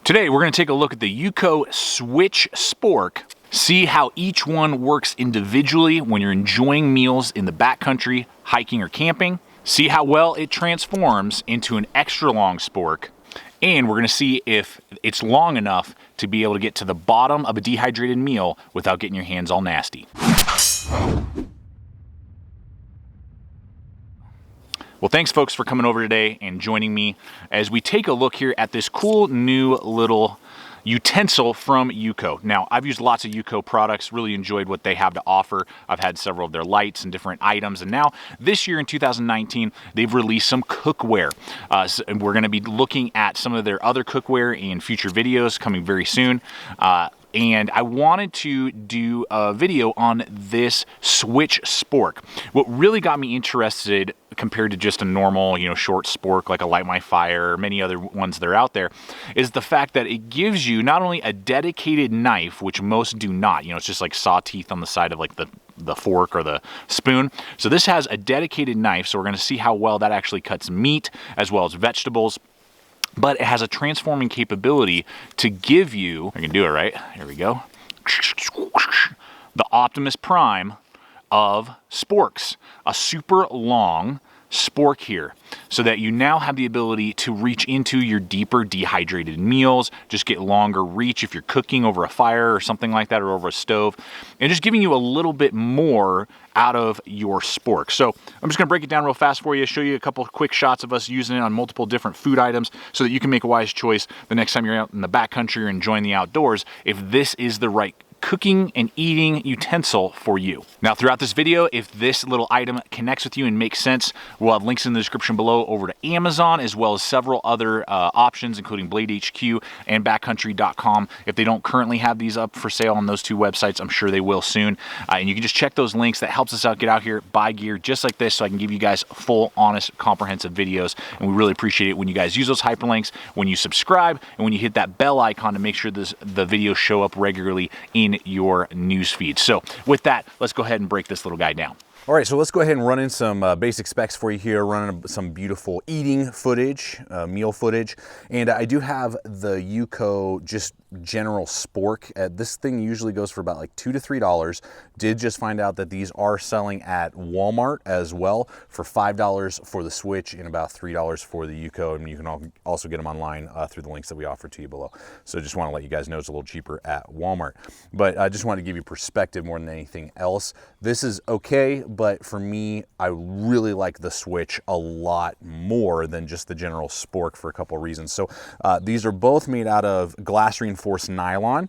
Today we're going to take a look at the UCO Switch Spork, see how each one works individually when you're enjoying meals in the backcountry, hiking or camping, see how well it transforms into an extra long spork, and we're going to see if it's long enough to be able to get to the bottom of a dehydrated meal without getting your hands all nasty. Well, thanks folks for coming over today and joining me as we take a look here at this cool new little utensil from UCO. Now, I've used lots of UCO products, really enjoyed what they have to offer. I've had several of their lights and different items, and now this year in 2019, they've released some cookware. And we're gonna be looking at some of their other cookware in future videos coming very soon. And I wanted to do a video on this Switch Spork. What really got me interested compared to just a normal, short spork like a Light My Fire or many other ones that are out there is the fact that it gives you not only a dedicated knife, which most do not, it's just like saw teeth on the side of like the fork or the spoon. So this has a dedicated knife, so we're gonna see how well that actually cuts meat as well as vegetables. But it has a transforming capability to give you, I can do it right, here we go, the Optimus Prime of sporks, a super long spork here, so that you now have the ability to reach into your deeper dehydrated meals, just get longer reach if you're cooking over a fire or something like that, or over a stove, and just giving you a little bit more out of your spork. So I'm just gonna break it down real fast for you, show you a couple of quick shots of us using it on multiple different food items so that you can make a wise choice the next time you're out in the backcountry or enjoying the outdoors, if this is the right cooking and eating utensil for you. Now, throughout this video, if this little item connects with you and makes sense, we'll have links in the description below over to Amazon, as well as several other options, including Blade HQ and backcountry.com. If they don't currently have these up for sale on those two websites, I'm sure they will soon. And you can just check those links. That helps us out, get out here, buy gear just like this, so I can give you guys full, honest, comprehensive videos. And we really appreciate it when you guys use those hyperlinks, when you subscribe, and when you hit that bell icon to make sure the videos show up regularly in your news feed. So with that, let's go ahead and break this little guy down. All right, so let's go ahead and run in some basic specs for you here, running some beautiful eating footage, meal footage. And I do have the UCO just general spork. This thing usually goes for about like $2 to $3. Did just find out that these are selling at Walmart as well for $5 for the Switch and about $3 for the UCO. And you can also get them online through the links that we offer to you below. So just want to let you guys know it's a little cheaper at Walmart. But I just want to give you perspective more than anything else. This is okay, but for me, I really like the Switch a lot more than just the general spork for a couple of reasons. So these are both made out of glass reinforced nylon.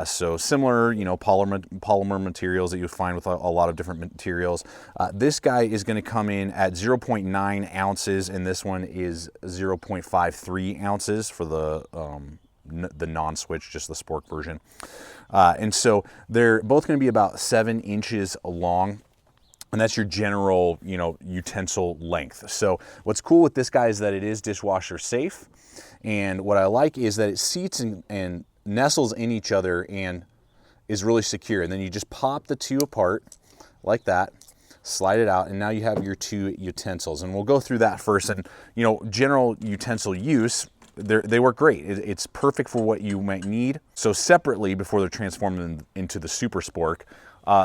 So similar, polymer materials that you find with a lot of different materials. This guy is going to come in at 0.9 ounces, and this one is 0.53 ounces for the non-Switch, just the spork version. And so they're both going to be about 7 inches long. And that's your general, utensil length. So what's cool with this guy is that it is dishwasher safe. And what I like is that it seats and nestles in each other and is really secure. And then you just pop the two apart like that, slide it out, and now you have your two utensils. And we'll go through that first. And, general utensil use, they work great. It's perfect for what you might need. So separately, before they're transformed into the Super Spork,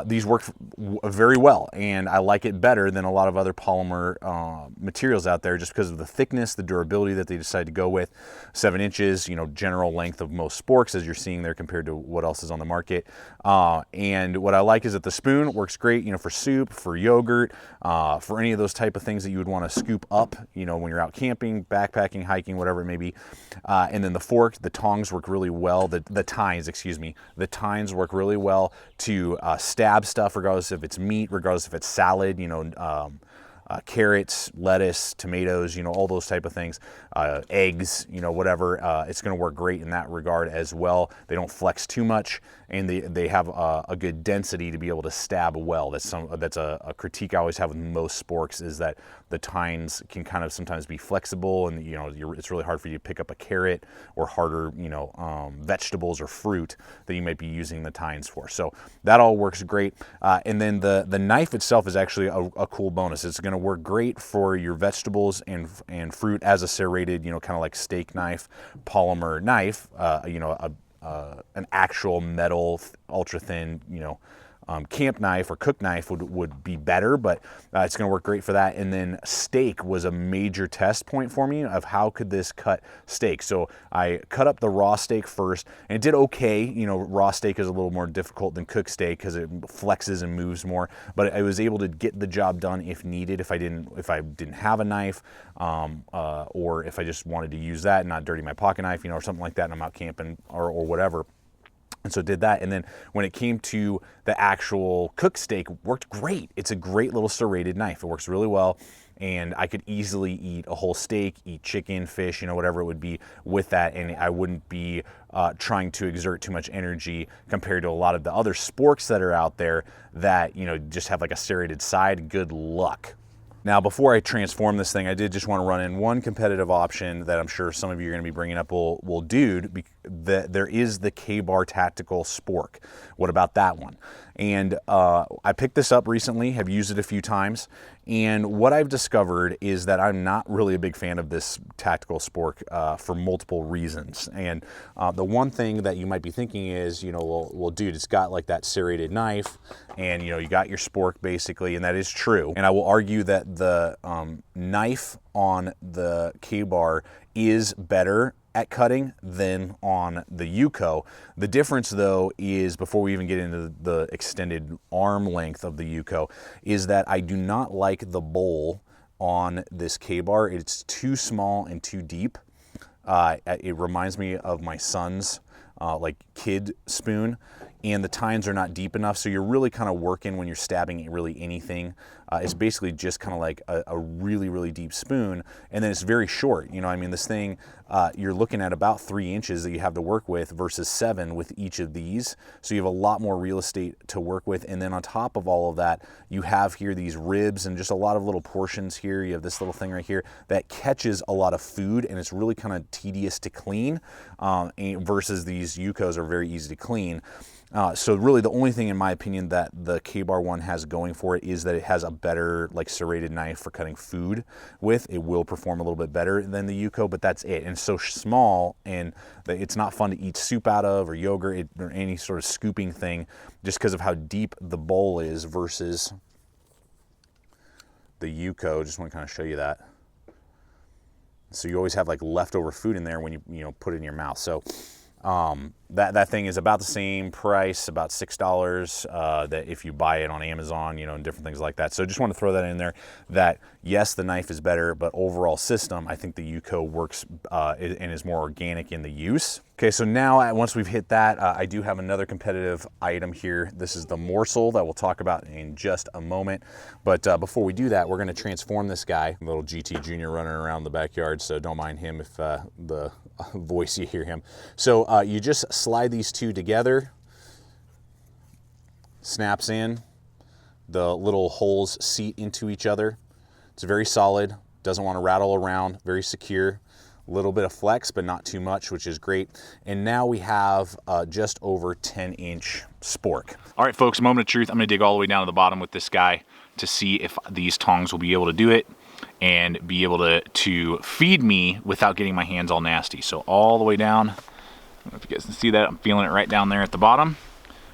these work very well, and I like it better than a lot of other polymer materials out there just because of the thickness, the durability that they decide to go with. 7 inches, general length of most sporks, as you're seeing there compared to what else is on the market. And what I like is that the spoon works great, for soup, for yogurt, for any of those type of things that you would want to scoop up, when you're out camping, backpacking, hiking, whatever it may be. And then the fork, the tongs work really well. The tines, the tines work really well to stab stuff, regardless if it's meat, regardless if it's salad, carrots, lettuce, tomatoes, all those type of things, eggs, whatever. It's going to work great in that regard as well. They don't flex too much, and they have a good density to be able to stab well. That's a critique I always have with most sporks, is that the tines can kind of sometimes be flexible, and it's really hard for you to pick up a carrot or harder vegetables or fruit that you might be using the tines for. So that all works great. And then the knife itself is actually a cool bonus. It's going to work great for your vegetables and fruit as a serrated, you know, kind of like steak knife, polymer knife, you know, an actual metal, ultra thin, you know, camp knife or cook knife would be better, but it's going to work great for that. And then steak was a major test point for me of how could this cut steak. So I cut up the raw steak first, and it did okay. You know, raw steak is a little more difficult than cooked steak because it flexes and moves more, but I was able to get the job done if needed, if I didn't have a knife, or if I just wanted to use that and not dirty my pocket knife, you know, or something like that, and I'm out camping or whatever. And so did that, and then when it came to the actual cooked steak, worked great. It's a great little serrated knife. It works really well, and I could easily eat a whole steak, eat chicken, fish, you know, whatever it would be with that, and I wouldn't be trying to exert too much energy compared to a lot of the other sporks that are out there that, you know, just have like a serrated side. Good luck. Now, before I transform this thing, I did just want to run in one competitive option that I'm sure some of you are going to be bringing up. Well, dude, there is the K-Bar Tactical Spork. What about that one? And I picked this up recently, have used it a few times, and what I've discovered is that I'm not really a big fan of this Tactical Spork for multiple reasons. And the one thing that you might be thinking is, you know, well, dude, it's got like that serrated knife, and you know, you got your Spork basically, and that is true. And I will argue that the knife on the K-Bar is better at cutting than on the UCO. The difference though is, before we even get into the extended arm length of the UCO, is that I do not like the bowl on this K-Bar. It's too small and too deep. It reminds me of my son's like kid spoon, and the tines are not deep enough, so you're really kind of working when you're stabbing really anything. It's basically just kind of like a really, really deep spoon, and then it's very short. You know, I mean, this thing, you're looking at about 3 inches that you have to work with versus 7 with each of these, so you have a lot more real estate to work with. And then on top of all of that, you have here these ribs and just a lot of little portions here. You have this little thing right here that catches a lot of food, and it's really kind of tedious to clean, versus these UCOs are very easy to clean. So really the only thing in my opinion that the K-Bar one has going for it is that it has a better like serrated knife for cutting food with. It will perform a little bit better than the UCO, but that's it. And it's so small, and it's not fun to eat soup out of, or yogurt, or any sort of scooping thing, just because of how deep the bowl is versus the UCO. Just want to kind of show you that. So you always have like leftover food in there when you put it in your mouth. So that thing is about the same price, about $6, that if you buy it on Amazon, you know, and different things like that. So just want to throw that in there, that yes, the knife is better, but overall system, I think the UCO works and is more organic in the use. Okay, so now once we've hit that, I do have another competitive item here. This is the morsel that we'll talk about in just a moment. But before we do that, we're going to transform this guy. Little GT Junior running around the backyard, so don't mind him if the voice you hear him. So you just slide these two together, snaps in, the little holes seat into each other. It's very solid, doesn't want to rattle around, very secure. A little bit of flex, but not too much, which is great. And now we have just over 10-inch spork. All right, folks, moment of truth. I'm gonna dig all the way down to the bottom with this guy to see if these tongs will be able to do it and be able to feed me without getting my hands all nasty. So all the way down, I don't know if you guys can see that, I'm feeling it right down there at the bottom.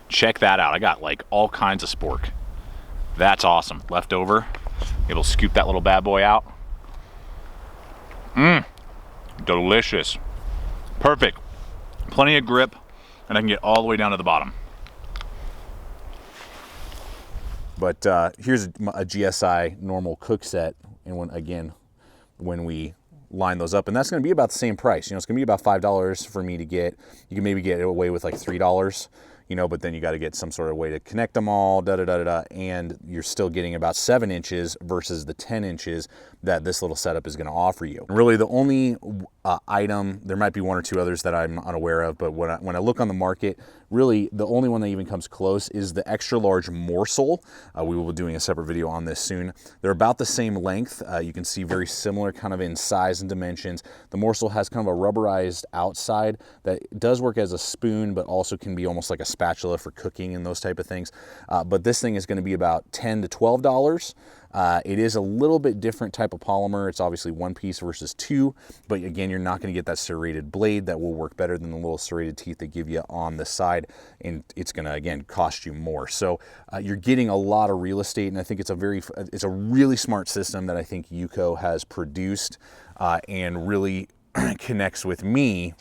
Check that out, I got like all kinds of spork. That's awesome. Left over, able to scoop that little bad boy out. Delicious. Perfect. Plenty of grip, and I can get all the way down to the bottom. But here's a GSI normal cook set, and when we line those up, and that's going to be about the same price. You know, it's going to be about $5 for me to get. You can maybe get it away with like $3. You know, but then you got to get some sort of way to connect them all, and you're still getting about 7 inches versus the 10 inches that this little setup is going to offer you. Really, the only item, there might be one or two others that I'm unaware of, but when I look on the market, really the only one that even comes close is the extra large morsel. We will be doing a separate video on this soon. They're about the same length. You can see very similar kind of in size and dimensions. The morsel has kind of a rubberized outside that does work as a spoon, but also can be almost like a spatula for cooking and those type of things. But this thing is going to be about $10 to $12. It is a little bit different type of polymer. It's obviously one piece versus two, but again, you're not going to get that serrated blade that will work better than the little serrated teeth they give you on the side, and it's going to, again, cost you more. So you're getting a lot of real estate, and I think it's a really smart system that I think UCO has produced and really connects with me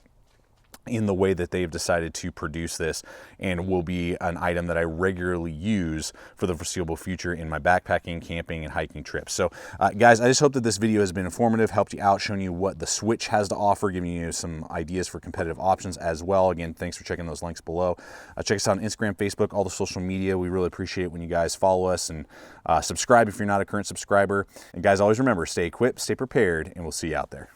in the way that they've decided to produce this, and will be an item that I regularly use for the foreseeable future in my backpacking, camping, and hiking trips. So guys, I just hope that this video has been informative, helped you out, shown you what the Switch has to offer, giving you some ideas for competitive options as well. Again, thanks for checking those links below. Check us out on Instagram, Facebook, all the social media. We really appreciate when you guys follow us, and subscribe if you're not a current subscriber. And guys, always remember, stay equipped, stay prepared, and we'll see you out there.